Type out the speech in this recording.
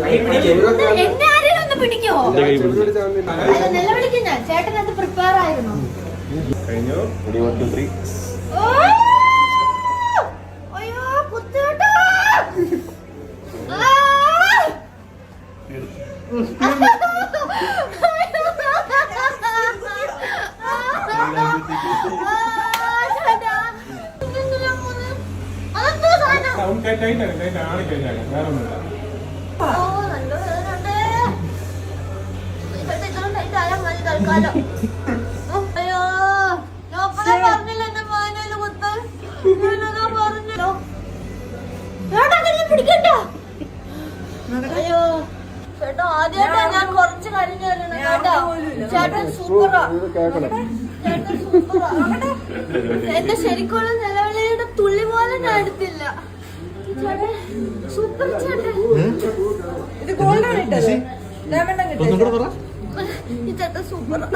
എന്നെ ആരെയും ഒന്ന് പിടിക്കോ? നിലവിളിക്കും ഞാൻ. ചേട്ടൻ അത് പ്രിപ്പയർ ആയിരുന്നു. അയ്യോ കുത്തേട്ടാ. അയ്യോ ഞാൻ പറഞ്ഞില്ല എന്റെ മാനയില് കുത്താൻ. പറഞ്ഞല്ലോ പിടിക്കട്ടോ. അയ്യോ ചേട്ടാ ആദ്യമായിട്ടാ ഞാൻ കുറച്ച് കഴിഞ്ഞു തരണം കേട്ടോ. ചേട്ടൻ സൂപ്പറാ. ചേട്ടൻ സൂപ്പറാ. എന്റെ ശരിക്കുള്ള നിലവിളിയുടെ തുള്ളി പോലെ ഞാൻ എടുത്തില്ല. ചേട്ടൻ സൂപ്പർ. ചേട്ടൻ ഇത് ഗോൾഡാണ് ഇട്ടത്. ഈ ചേട്ടൻ സൂപ്പറാ.